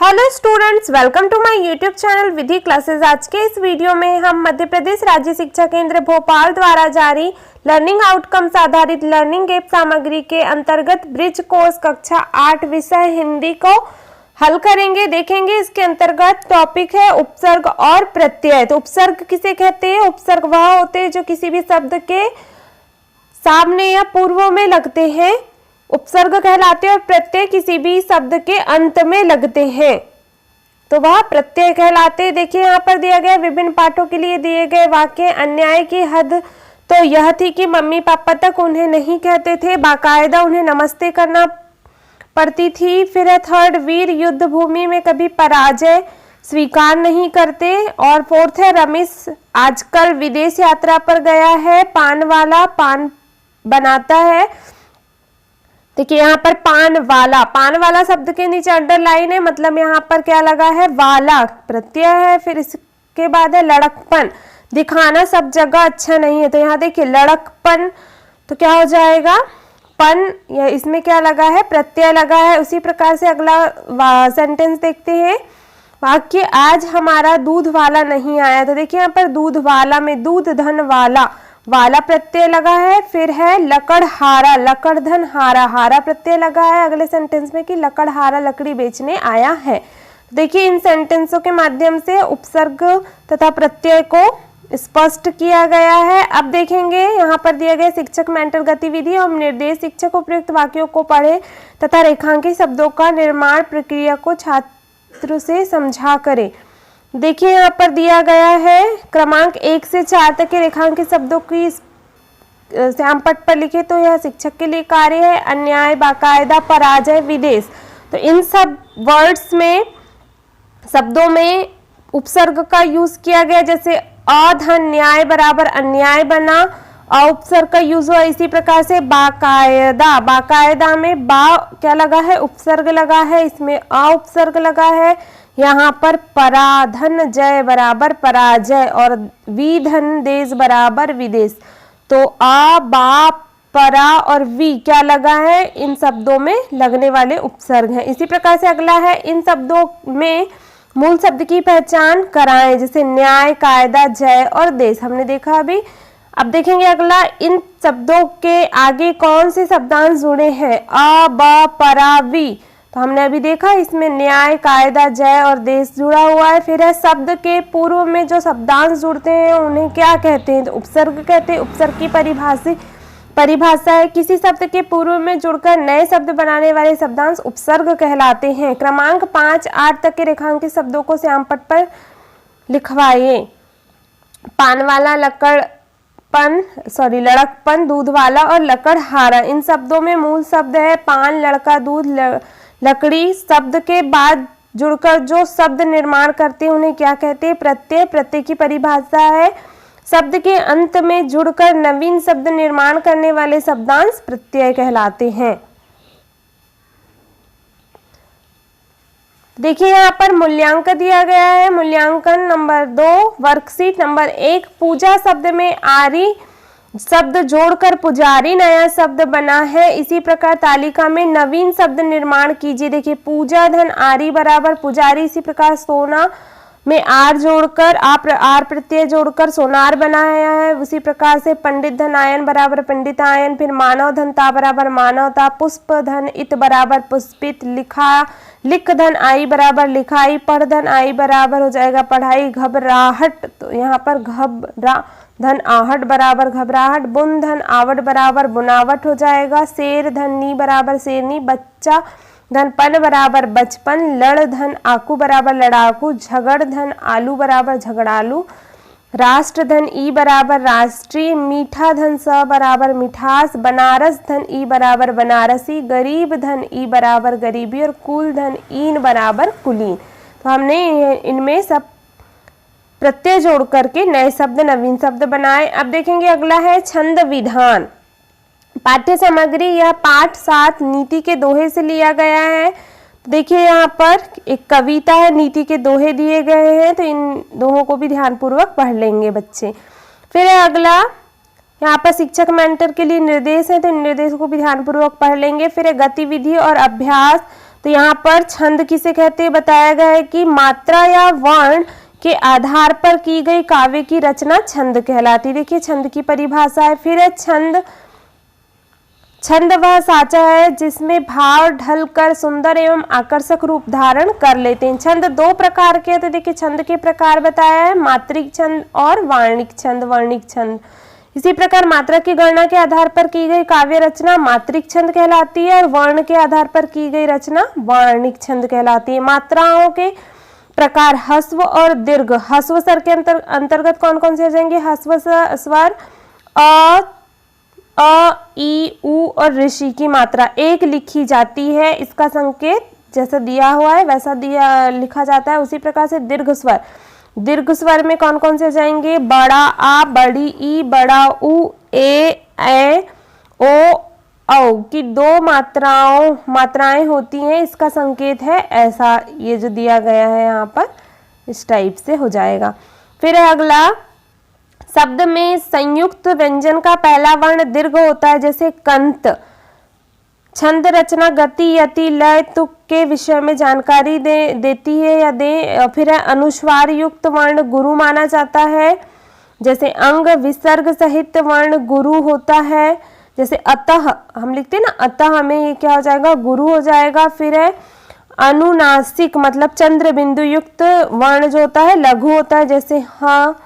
Hello students, welcome to my YouTube channel Vidhi classes. आज के इस वीडियो में हम मध्य प्रदेश राज्य शिक्षा केंद्र भोपाल द्वारा जारी लर्निंग आउटकम्स आधारित लर्निंग ऐप सामग्री के अंतर्गत ब्रिज कोर्स कक्षा 8 विषय हिंदी को हल करेंगे। देखेंगे इसके अंतर्गत टॉपिक है उपसर्ग और प्रत्यय। तो उपसर्ग किसे कहते हैं? उपसर्ग वह होते हैं जो किसी भी शब्द के सामने या पूर्व में लगते हैं, उपसर्ग कहलाते हैं। और प्रत्यय किसी भी शब्द के अंत में लगते हैं तो वह प्रत्यय कहलाते हैं। देखिए यहाँ पर दिया गया विभिन्न पाठों के लिए दिए गए वाक्य। अन्याय की हद तो यह थी कि मम्मी पापा तक उन्हें नहीं कहते थे, बाकायदा उन्हें नमस्ते करना पड़ती थी। फिर है थर्ड, वीर युद्ध भूमि में कभी पराजय स्वीकार नहीं करते। और फोर्थ है रमेश आजकल विदेश यात्रा पर गया है, पान वाला पान बनाता है। देखिए यहाँ पर पान वाला शब्द के नीचे अंडरलाइन है, मतलब यहाँ पर क्या लगा है? वाला प्रत्यय है। फिर इसके बाद है लड़कपन, दिखाना सब जगह अच्छा नहीं है। तो यहाँ देखिए लड़कपन तो क्या हो जाएगा? पन, या इसमें क्या लगा है? प्रत्यय लगा है। उसी प्रकार से अगला सेंटेंस देखते हैं। वाक्य आज हमारा दूध वाला नहीं आया। तो देखिए यहाँ पर दूध वाला में दूध धन वाला प्रत्यय लगा है। फिर है लकड़हारा, लकड़ धन हारा प्रत्यय लगा है अगले सेंटेंस में कि लकड़हारा लकड़ी बेचने आया है। देखिए इन सेंटेंसों के माध्यम से उपसर्ग तथा प्रत्यय को स्पष्ट किया गया है। अब देखेंगे यहाँ पर दिया गया शिक्षक मेंटर गतिविधि और निर्देश। शिक्षक उपयुक्त वाक्यों को पढ़े तथा रेखांकित शब्दों का निर्माण प्रक्रिया को छात्र से समझा करे। देखिए यहाँ पर दिया गया है क्रमांक 1 से 4 तक के रेखांकित शब्दों की श्यामपट्ट पर लिखे। तो यह शिक्षक के लिए कार्य है। अन्याय, बाकायदा, पराजय, विदेश। तो इन सब वर्ड्स में शब्दों में उपसर्ग का यूज किया गया। जैसे अधन न्याय बराबर अन्याय बना, उपसर्ग का यूज हुआ। इसी प्रकार से बाकायदा में बा क्या लगा है? उपसर्ग लगा है, इसमें उपसर्ग लगा है। यहाँ पर पराधन जय बराबर पराजय और विधन देश बराबर विदेश। तो आ, बा, परा और वी क्या लगा है? इन शब्दों में लगने वाले उपसर्ग हैं। इसी प्रकार से अगला है इन शब्दों में मूल शब्द की पहचान कराएं। जैसे न्याय, कायदा, जय और देश हमने देखा अभी। अब देखेंगे अगला, इन शब्दों के आगे कौन से शब्दांश जुड़े हैं? अ, ब, परा, वी। तो हमने अभी देखा इसमें न्याय, कायदा, जय और देश जुड़ा हुआ है। फिर है शब्द के पूर्व में जो शब्दांश जुड़ते हैं उन्हें क्या कहते हैं? तो उपसर्ग कहते हैं। उपसर्ग की परिभाषा है किसी शब्द के पूर्व में जुड़कर नए शब्द बनाने वाले शब्दांश उपसर्ग कहलाते हैं। क्रमांक 5, 8 तक के रेखांकित शब्दों को श्यामपट्ट पर लिखवाइए। पान वाला, लड़कपन, दूध वाला और लकड़हारा। इन शब्दों में मूल शब्द है पान, लड़का, दूध, लकड़ी। शब्द के बाद जुड़कर जो शब्द निर्माण करते हैं उन्हें क्या कहते हैं? प्रत्यय। प्रत्यय की परिभाषा है शब्द के अंत में जुड़कर नवीन शब्द निर्माण करने वाले शब्दांश प्रत्यय कहलाते हैं। देखिए यहाँ पर मूल्यांकन दिया गया है। मूल्यांकन नंबर 2 वर्कशीट नंबर 1। पूजा शब्द में आरी शब्द जोड़कर पुजारी नया शब्द बना है। इसी प्रकार तालिका में नवीन शब्द निर्माण कीजिए। देखिए पूजा धन आरी बराबर पुजारी। इसी प्रकार सोना में आर जोड़कर आर प्रत्यय जोड़कर सोनार बनाया है। उसी प्रकार से पंडित धन आयन बराबर पंडितायन। फिर मानव धन ता बराबर मानवता। पुष्प धन इत बराबर पुष्पित। लिख धन आई बराबर लिखाई। पढ़ धन आई बराबर हो जाएगा पढ़ाई। घबराहट, तो यहाँ पर घबरा धन आहट बराबर घबराहट। बुन धन आवट बराबर बुनावट हो जाएगा। शेर धन नी बराबर शेरनी। बच्चा धन पन बराबर बचपन। लड़ धन आकू बराबर लड़ाकू। झगड़ धन आलू बराबर झगड़ालू। राष्ट्र धन ई बराबर राष्ट्रीय। मीठा धन स बराबर मिठास। बनारस धन ई बराबर बनारसी। गरीब धन ई बराबर गरीबी और कुल धन ईन बराबर कुलीन। तो हमने इनमें सब प्रत्यय जोड़ करके नए शब्द, नवीन शब्द बनाए। अब देखेंगे अगला है छंद विधान। पाठ्य सामग्री यह पाठ 7 नीति के दोहे से लिया गया है। देखिए यहाँ पर एक कविता है, नीति के दोहे दिए गए हैं। तो इन दोहों को भी ध्यानपूर्वक पढ़ लेंगे बच्चे। फिर है अगला, यहाँ पर शिक्षक मेंटर के लिए निर्देश है, तो इन निर्देशों को भी ध्यानपूर्वक पढ़ लेंगे। फिर है गतिविधि और अभ्यास। तो यहाँ पर छंद किसे कहते हैं बताया गया है कि मात्रा या वर्ण के आधार पर की गई काव्य की रचना छंद कहलाती है। देखिए छंद की परिभाषा है। फिर है छंद। छंद वह साचा है जिसमें भाव ढलकर सुंदर एवं आकर्षक रूप धारण कर लेते हैं। छंद दो प्रकार के हैं, तो देखिए छंद के प्रकार बताया है, मात्रिक छंद और वार्णिक छंद, वर्णिक छंद। इसी प्रकार मात्रा की गणना के आधार पर की गई काव्य रचना मात्रिक छंद कहलाती है और वर्ण के आधार पर की गई रचना वार्णिक छंद कहलाती है। मात्राओं के प्रकार ह्रस्व और दीर्घ। ह्रस्व स्वर के अंतर्गत कौन कौन से आ जाएंगे? ह्रस्व स्वर अ, ई, उ और ऋषि की मात्रा एक लिखी जाती है। इसका संकेत जैसा दिया हुआ है वैसा लिखा जाता है। उसी प्रकार से दीर्घ स्वर। दीर्घ स्वर में कौन कौन से जाएंगे? बड़ा आ, बड़ी ई, बड़ा उ, ए, ओ, औ की दो मात्राएं होती हैं। इसका संकेत है ऐसा, ये जो दिया गया है यहाँ पर इस टाइप से हो जाएगा। फिर है अगला, शब्द में संयुक्त व्यंजन का पहला वर्ण दीर्घ होता है, जैसे कंत। छंद रचना गति, यति, लय, तुक के विषय में जानकारी देती है या दे। फिर है अनुस्वार युक्त वर्ण गुरु माना जाता है, जैसे अंग। विसर्ग सहित वर्ण गुरु होता है, जैसे अतः हम लिखते हैं ना, अतः हमें ये क्या हो जाएगा? गुरु हो जाएगा। फिर है अनुनासिक मतलब चंद्र बिंदु युक्त वर्ण जो होता है लघु होता है, जैसे हाँ,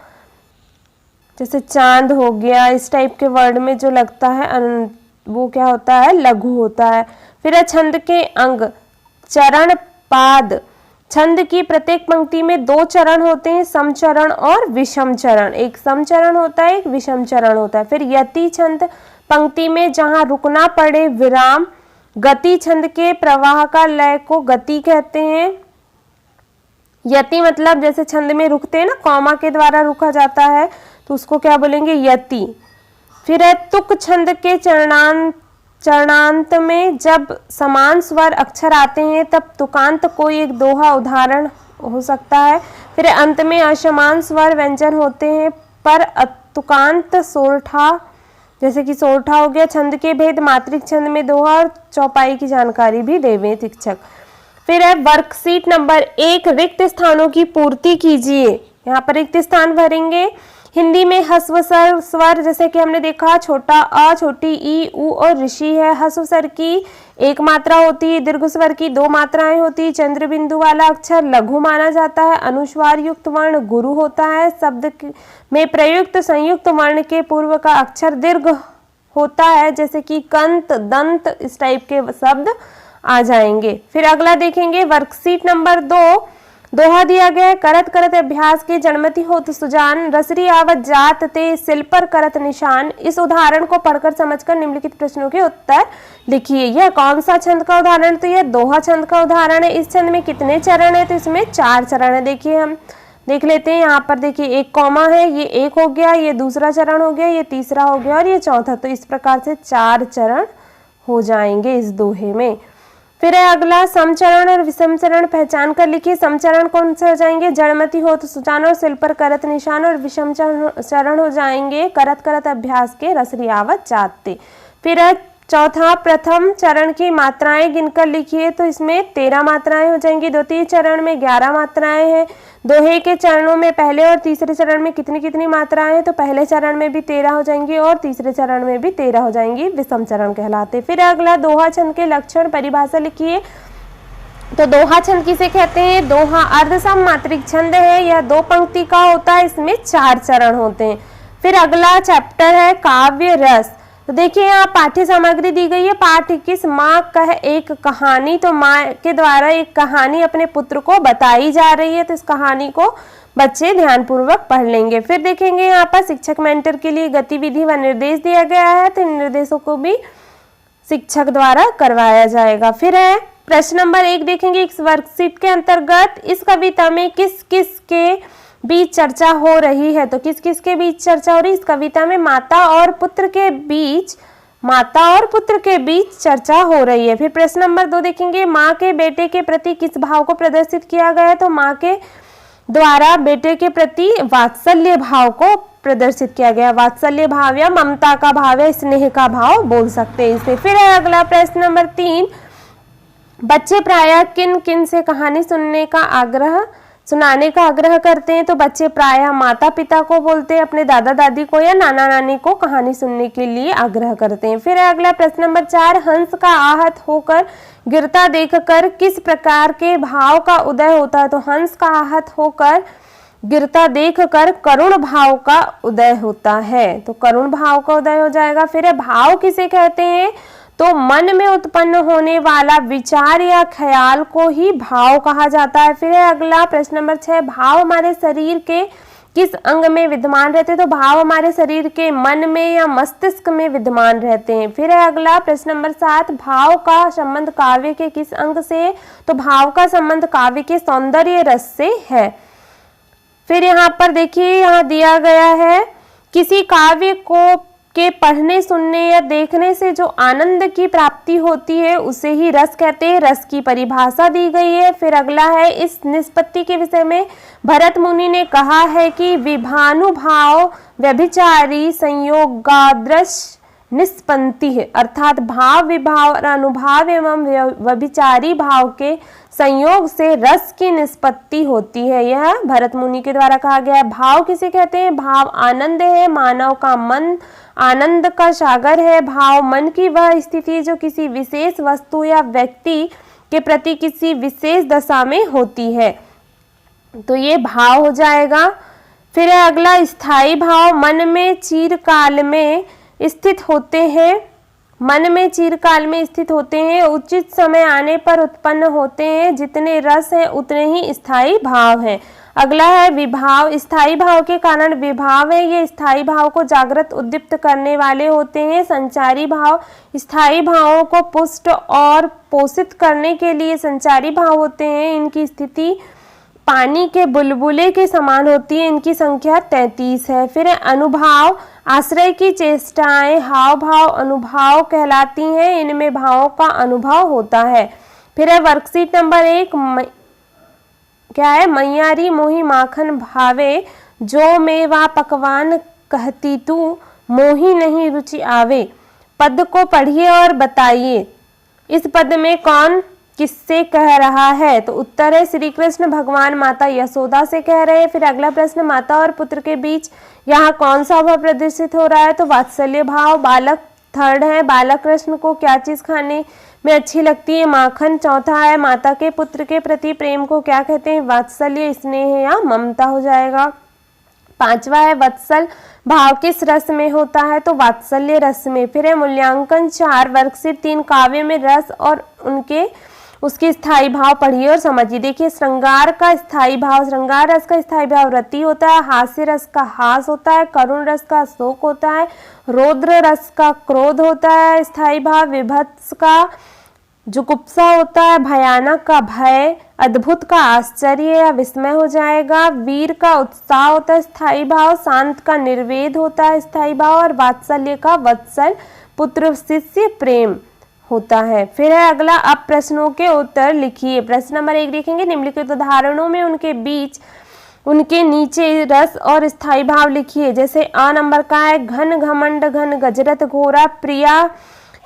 जैसे चांद हो गया। इस टाइप के वर्ड में जो लगता है वो क्या होता है? लघु होता है। फिर है छंद के अंग, चरण, पाद। छंद की प्रत्येक पंक्ति में दो चरण होते हैं, समचरण और विषम चरण। एक समचरण होता है, एक विषम चरण होता है। फिर यति छंद, पंक्ति में जहां रुकना पड़े विराम। गति छंद के प्रवाह का लय को गति कहते हैं। यति मतलब जैसे छंद में रुकते हैं ना, कॉमा के द्वारा रुका जाता है, तो उसको क्या बोलेंगे? यति। फिर है तुक छंद के चरणांत में जब समान स्वर अक्षर आते हैं तब तुकांत कोई एक दोहा उदाहरण हो सकता है। फिर अंत में असमान स्वर व्यंजन होते हैं पर तुकांत सोरठा, जैसे कि सोरठा हो गया। छंद के भेद मात्रिक छंद में दोहा और चौपाई की जानकारी भी देवे शिक्षक। फिर है वर्कशीट नंबर 1, रिक्त स्थानों की पूर्ति कीजिए। यहाँ पर रिक्त स्थान भरेंगे। हिंदी में ह्रस्व स्वर जैसे कि हमने देखा, छोटा अ, छोटी ई, उ और ऋषि है। ह्रस्व स्वर की एक मात्रा होती है, दीर्घ स्वर की दो मात्राएं होती है। चंद्र बिंदु वाला अक्षर लघु माना जाता है। अनुस्वार युक्त वर्ण गुरु होता है। शब्द में प्रयुक्त संयुक्त वर्ण के पूर्व का अक्षर दीर्घ होता है, जैसे कि कंत, दंत, इस टाइप के शब्द आ जाएंगे। फिर अगला देखेंगे वर्कशीट नंबर 2, दोहा दिया गया है। करत करत अभ्यास के जन्मति होत सुजान, रसरी आवत जात ते सिल पर करत निशान। इस उदाहरण को पढ़कर समझकर निम्नलिखित प्रश्नों के उत्तर लिखिए। यह कौन सा छंद का उदाहरण? तो यह दोहा छंद का उदाहरण है। इस छंद में कितने चरण है? तो इसमें 4 चरण है। देखिए हम देख लेते हैं। यहाँ पर देखिए एक कॉमा है, ये एक हो गया, ये दूसरा चरण हो गया, ये तीसरा हो गया और ये चौथा। तो इस प्रकार से 4 चरण हो जाएंगे इस दोहे में। फिर है अगला समचरण और विषम चरण पहचान कर लिखिए। समचरण कौन से हो जाएंगे? जड़मति होत सुजान और सिल पर करत निशान। और विषम चरण हो जाएंगे करत करत अभ्यास के रसरी आवत जाते। फिर है चौथा प्रथम चरण की मात्राएं गिनकर लिखिए। तो इसमें 13 मात्राएं हो जाएंगी। द्वितीय चरण में 11 मात्राएं हैं। दोहे के चरणों में पहले और तीसरे चरण में कितनी कितनी मात्राएं हैं? तो पहले चरण में भी 13 हो जाएंगी और तीसरे चरण में भी 13 हो जाएंगी, विषम चरण कहलाते। फिर अगला दोहा छंद के लक्षण परिभाषा लिखिए। तो दोहा छंद किसे कहते हैं? दोहा अर्धसम मात्रिक छंद है। यह 2 पंक्ति का होता है, इसमें 4 चरण होते हैं। फिर अगला चैप्टर है काव्य रस। तो देखिए यहाँ पाठ्य सामग्री दी गई है। पाठ 21 माँ कह एक कहानी। तो माँ के द्वारा एक कहानी अपने पुत्र को बताई जा रही है, तो इस कहानी को बच्चे ध्यानपूर्वक पढ़ लेंगे। फिर देखेंगे यहाँ पर शिक्षक मेंटर के लिए गतिविधि व निर्देश दिया गया है, तो इन निर्देशों को भी शिक्षक द्वारा करवाया जाएगा। फिर है प्रश्न नंबर 1 देखेंगे। इस वर्कशीट के अंतर्गत इस कविता में किस किस के बीच चर्चा हो रही है? तो किस किस के बीच चर्चा हो रही है? इस कविता में माता और पुत्र के बीच चर्चा हो रही है। फिर प्रश्न नंबर 2 देखेंगे। माँ के बेटे के प्रति किस भाव को प्रदर्शित किया गया है? तो माँ के द्वारा बेटे के प्रति वात्सल्य भाव को प्रदर्शित किया गया। वात्सल्य भाव या ममता का भाव या स्नेह का भाव बोल सकते हैं इसे। फिर है अगला प्रश्न नंबर 3। बच्चे प्रायः किन किन से कहानी सुनाने का आग्रह करते हैं? तो बच्चे प्रायः माता पिता को बोलते हैं, अपने दादा दादी को या नाना नानी को कहानी सुनने के लिए आग्रह करते हैं। फिर अगला प्रश्न नंबर 4, हंस का आहत होकर गिरता देखकर किस प्रकार के भाव का उदय होता है? तो हंस का आहत होकर गिरता देखकर करुण भाव का उदय होता है, तो करुण भाव का उदय हो जाएगा। फिर भाव किसे कहते हैं? तो मन में उत्पन्न होने वाला विचार या ख्याल को ही भाव कहा जाता है। फिर अगला प्रश्न नंबर 6, भाव हमारे शरीर के किस अंग में विद्यमान रहते हैं? तो भाव हमारे शरीर के मन में या मस्तिष्क में विद्यमान रहते हैं। फिर अगला प्रश्न नंबर 7, भाव का संबंध काव्य के किस अंग से है? तो भाव का संबंध काव्य के सौंदर्य रस से है। फिर यहाँ पर देखिए, यहाँ दिया गया है किसी काव्य को के पढ़ने सुनने या देखने से जो आनंद की प्राप्ति होती है उसे ही रस कहते हैं। रस की परिभाषा दी गई है। फिर अगला है, इस निष्पत्ति के विषय में भरत मुनि ने कहा है कि विभानुभाव व्यभिचारी संयोगादृश निष्पत्ति है, अर्थात भाव विभाव और अनुभाव एवं व्यभिचारी भाव के संयोग से रस की निष्पत्ति होती है। यह भरत मुनि के द्वारा कहा गया है। भाव किसे कहते हैं? भाव आनंद है, मानव का मन आनंद का सागर है। भाव मन की वह स्थिति जो किसी विशेष वस्तु या व्यक्ति के प्रति किसी विशेष दशा में होती है, तो ये भाव हो जाएगा। फिर अगला, स्थायी भाव मन में चिरकाल में स्थित होते हैं, मन में चिरकाल में स्थित होते हैं, उचित समय आने पर उत्पन्न होते हैं, जितने रस हैं उतने ही स्थायी भाव हैं। अगला है विभाव, स्थायी भाव के कारण विभाव है, ये स्थायी भाव को जागृत उद्दीप्त करने वाले होते हैं। संचारी भाव, स्थायी भावों को पुष्ट और पोषित करने के लिए संचारी भाव होते हैं। इनकी स्थिति पानी के बुलबुले के समान होती है, इनकी संख्या 33 है। फिर अनुभाव, आश्रय की चेष्टाएं हाव भाव अनुभाव कहलाती हैं, इनमें भावों का अनुभव होता है। फिर है वर्कशीट नंबर 1, क्या है? मैयारी मोही माखन भावे, जो मेवा पकवान कहती तू, मोही नहीं रुचि आवे। पद को पढ़िए और बताइए इस पद में कौन किससे कह रहा है? तो उत्तर है श्री कृष्ण भगवान माता यशोदा से कह रहे हैं। फिर अगला प्रश्न, माता और पुत्र के बीच यहाँ कौन सा भाव प्रदर्शित हो रहा है? तो वात्सल्य भाव। बालक थर्ड है, बालक कृष्ण को क्या चीज खाने में अच्छी लगती है? माखन। चौथा है, माता के पुत्र के प्रति प्रेम को क्या कहते हैं? वात्सल्य, स्नेह या ममता हो जाएगा। पांचवा है, वत्सल भाव किस रस में होता है? तो वात्सल्य रस में। फिर है मूल्यांकन 4, वर्कशीट 3, काव्य में रस और उसके स्थायी भाव पढ़िए और समझिए। देखिए, श्रृंगार का स्थायी भाव, श्रृंगार रस का स्थायी भाव रति होता है, हास्य रस का हास होता है, करुण रस का शोक होता है, रौद्र रस का क्रोध होता है स्थायी भाव, विभत्स का जुगुप्सा होता है, भयानक का भय, अद्भुत का आश्चर्य या विस्मय हो जाएगा, वीर का उत्साह होता है स्थायी भाव, शांत का निर्वेद होता है स्थायी भाव और वात्सल्य का वत्सल पुत्र शिष्य प्रेम होता है। फिर है अगला, अब प्रश्नों के उत्तर लिखिए। प्रश्न नंबर 1 लिखेंगे, निम्नलिखित उदाहरणों में उनके बीच उनके नीचे रस और स्थायी भाव लिखिए। जैसे अ नंबर का है, घन घमंड घन गजरत घोरा, प्रिया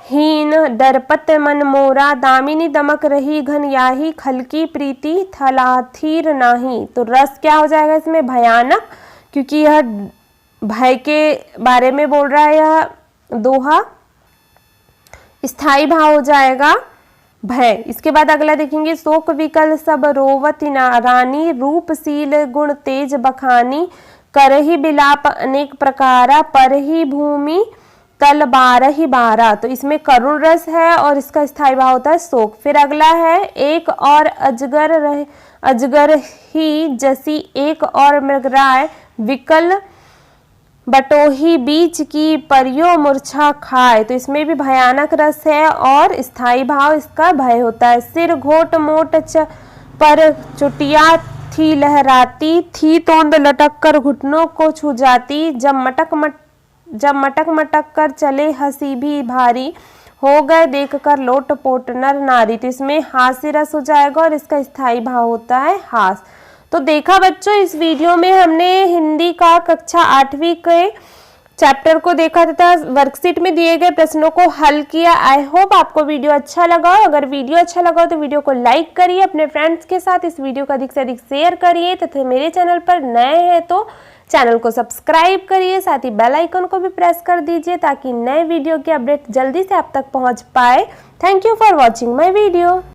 हीन डरपत मन मोरा, दामिनी दमक रही घन याही, खलकी प्रीति थलाथीर नाही। तो रस क्या हो जाएगा इसमें? भयानक, क्योंकि यह भय के बारे में बोल रहा है यह दोहा। स्थायी भाव हो जाएगा भय। इसके बाद अगला देखेंगे, शोक विकल सब रोवती रानी, रूपशील गुण तेज बखानी, करही बिलाप अनेक प्रकारा, परही भूमि तल बारही बारा। तो इसमें करुण रस है और इसका स्थायी भाव होता है शोक। फिर अगला है, एक और अजगर ही जसी, एक और मृगराय विकल बटोही, बीच की परियो मूर्छा खाए। तो इसमें भी भयानक रस है और स्थायी भाव इसका भय होता है। सिर घोट मोट पर चुटिया थी लहराती, थी तोंद लटक कर घुटनों को छू जाती, जब मटक मटक कर चले हंसी भी भारी, हो गए देख कर लोट पोट नर नारी। तो इसमें हास्य रस हो जाएगा और इसका स्थायी भाव होता है हास। तो देखा बच्चों, इस वीडियो में हमने हिंदी का कक्षा 8वीं के चैप्टर को देखा तथा वर्कशीट में दिए गए प्रश्नों को हल किया। आई होप आपको वीडियो अच्छा लगा हो। अगर वीडियो अच्छा लगा हो तो वीडियो को लाइक करिए, अपने फ्रेंड्स के साथ इस वीडियो को अधिक से अधिक शेयर करिए तथा मेरे चैनल पर नए हैं तो चैनल को सब्सक्राइब करिए, साथ ही बेल आइकन को भी प्रेस कर दीजिए ताकि नए वीडियो की अपडेट जल्दी से आप तक पहुंच पाए। Thank you for watching my video.